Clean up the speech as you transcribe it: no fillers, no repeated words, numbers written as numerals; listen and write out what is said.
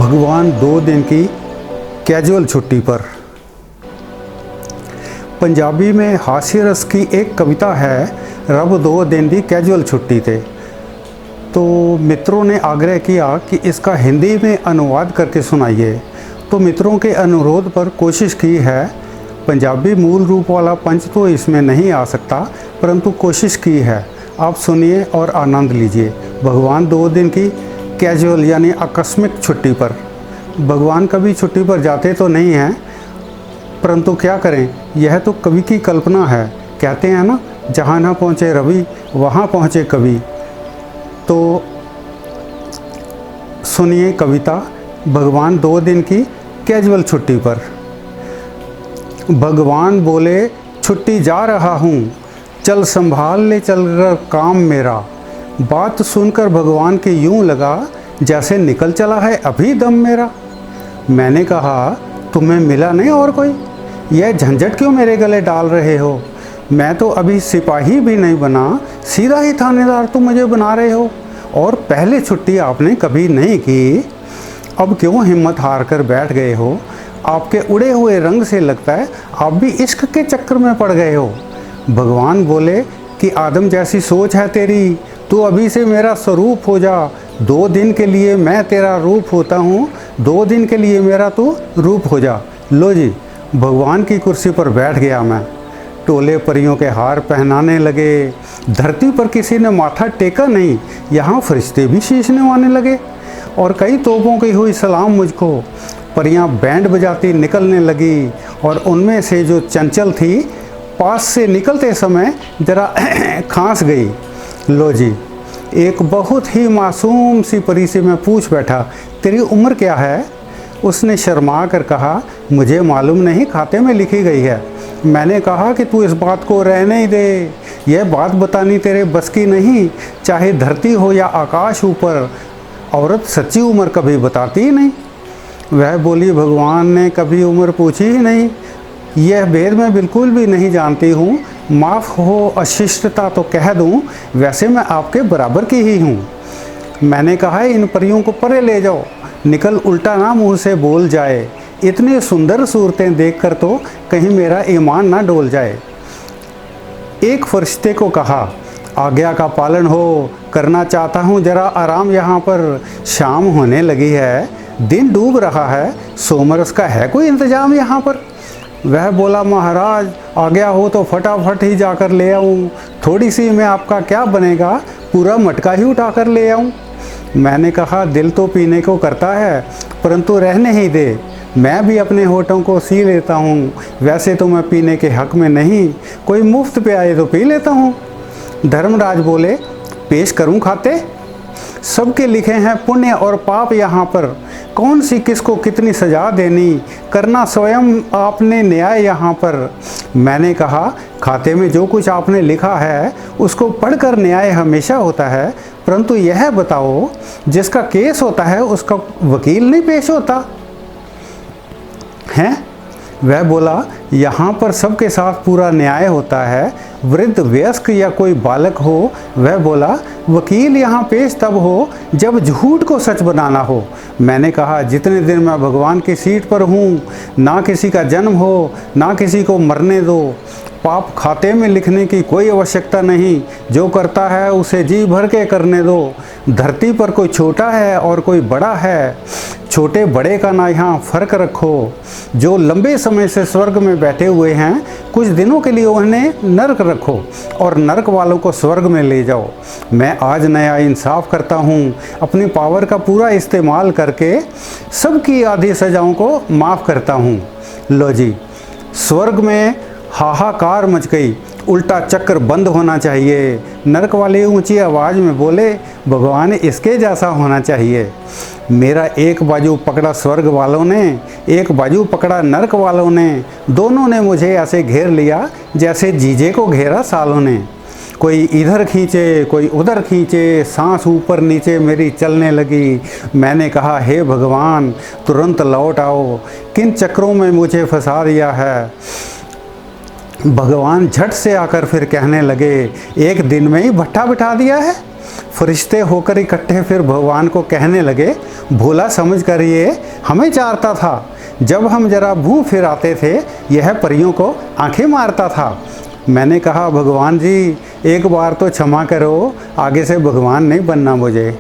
भगवान 2 दिन की कैजुअल छुट्टी पर। पंजाबी में हास्य रस की एक कविता है, रब 2 दिन की कैजुअल छुट्टी थे। तो मित्रों ने आग्रह किया कि इसका हिंदी में अनुवाद करके सुनाइए। तो मित्रों के अनुरोध पर कोशिश की है। पंजाबी मूल रूप वाला पंच तो इसमें नहीं आ सकता, परंतु कोशिश की है। आप सुनिए और आनंद लीजिए। भगवान 2 दिन की कैजुअल यानी आकस्मिक छुट्टी पर। भगवान कभी छुट्टी पर जाते तो नहीं हैं, परंतु क्या करें, यह तो कवि की कल्पना है। कहते हैं ना, जहाँ ना पहुँचे रवि वहाँ पहुँचे कवि। तो सुनिए कविता, भगवान 2 दिन की कैजुअल छुट्टी पर। भगवान बोले, छुट्टी जा रहा हूँ, चल संभाल ले चल कर काम मेरा। बात सुनकर भगवान की यूं लगा, जैसे निकल चला है अभी दम मेरा। मैंने कहा, तुम्हें मिला नहीं और कोई, यह झंझट क्यों मेरे गले डाल रहे हो? मैं तो अभी सिपाही भी नहीं बना, सीधा ही थानेदार तुम मुझे बना रहे हो। और पहले छुट्टी आपने कभी नहीं की, अब क्यों हिम्मत हार कर बैठ गए हो? आपके उड़े हुए रंग से लगता है आप भी इश्क के चक्कर में पड़ गए हो। भगवान बोले कि आदम जैसी सोच है तेरी, तू अभी से मेरा स्वरूप हो जा। 2 दिन के लिए मैं तेरा रूप होता हूँ, 2 दिन के लिए मेरा तू रूप हो जा। लो जी, भगवान की कुर्सी पर बैठ गया मैं। टोले परियों के हार पहनाने लगे। धरती पर किसी ने माथा टेका नहीं, यहाँ फरिश्ते भी शीश नवाने लगे। और कई तोपों की हुई सलाम मुझको। परियां बैंड बजाती निकलने लगी, और उनमें से जो चंचल थी, पास से निकलते समय जरा खांस गई। लो जी, एक बहुत ही मासूम सी परी से मैं पूछ बैठा, तेरी उम्र क्या है? उसने शर्मा कर कहा, मुझे मालूम नहीं, खाते में लिखी गई है। मैंने कहा कि तू इस बात को रहने ही दे, यह बात बतानी तेरे बस की नहीं। चाहे धरती हो या आकाश ऊपर, औरत सच्ची उम्र कभी बताती ही नहीं। वह बोली, भगवान ने कभी उम्र पूछी ही नहीं, यह भेद मैं बिल्कुल भी नहीं जानती हूँ। माफ़ हो अशिष्टता तो कह दूँ, वैसे मैं आपके बराबर की ही हूँ। मैंने कहा, इन परियों को परे ले जाओ, निकल उल्टा ना मुँह से बोल जाए। इतनी सुंदर सूरतें देखकर तो कहीं मेरा ईमान ना डोल जाए। एक फरिश्ते को कहा, आज्ञा का पालन हो, करना चाहता हूँ जरा आराम यहाँ पर। शाम होने लगी है, दिन डूब रहा है, सोमरस का है कोई इंतजाम यहाँ पर? वह बोला, महाराज आज्ञा हो तो फटाफट ही जाकर ले आऊँ। थोड़ी सी में आपका क्या बनेगा, पूरा मटका ही उठा कर ले आऊँ। मैंने कहा, दिल तो पीने को करता है, परंतु रहने ही दे, मैं भी अपने होठों को सी लेता हूँ। वैसे तो मैं पीने के हक में नहीं, कोई मुफ्त पे आए तो पी लेता हूँ। धर्मराज बोले, पेश करूँ खाते? सबके लिखे हैं पुण्य और पाप यहाँ पर, कौन सी किसको कितनी सजा देनी, करना स्वयं आपने न्याय यहाँ पर। मैंने कहा, खाते में जो कुछ आपने लिखा है उसको पढ़कर न्याय हमेशा होता है, परंतु यह बताओ, जिसका केस होता है उसका वकील नहीं पेश होता है? वह बोला, यहाँ पर सबके साथ पूरा न्याय होता है, वृद्ध वयस्क या कोई बालक हो। वह बोला, वकील यहाँ पेश तब हो जब झूठ को सच बनाना हो। मैंने कहा, जितने दिन मैं भगवान की सीट पर हूँ, ना किसी का जन्म हो, ना किसी को मरने दो। पाप खाते में लिखने की कोई आवश्यकता नहीं, जो करता है उसे जी भर के करने दो। धरती पर कोई छोटा है और कोई बड़ा है, छोटे बड़े का ना यहाँ फ़र्क रखो। जो लंबे समय से स्वर्ग में बैठे हुए हैं, कुछ दिनों के लिए उन्हें नरक रखो और नरक वालों को स्वर्ग में ले जाओ। मैं आज नया इंसाफ करता हूँ, अपनी पावर का पूरा इस्तेमाल करके सबकी आधी सजाओं को माफ़ करता हूँ। लो जी, स्वर्ग में हाहाकार मच गई, उल्टा चक्र बंद होना चाहिए। नरक वाले ऊंची आवाज़ में बोले, भगवान इसके जैसा होना चाहिए। मेरा एक बाजू पकड़ा स्वर्ग वालों ने, एक बाजू पकड़ा नरक वालों ने। दोनों ने मुझे ऐसे घेर लिया जैसे जीजे को घेरा सालों ने। कोई इधर खींचे, कोई उधर खींचे, सांस ऊपर नीचे मेरी चलने लगी। मैंने कहा, हे भगवान तुरंत लौट आओ, किन चक्रों में मुझे फंसा दिया है। भगवान झट से आकर फिर कहने लगे, एक दिन में ही भट्ठा बिठा दिया है? फरिश्ते होकर इकट्ठे फिर भगवान को कहने लगे, भोला समझ कर ये हमें चारता था, जब हम जरा भूँ फिर आते थे यह परियों को आंखें मारता था। मैंने कहा, भगवान जी एक बार तो क्षमा करो, आगे से भगवान नहीं बनना मुझे।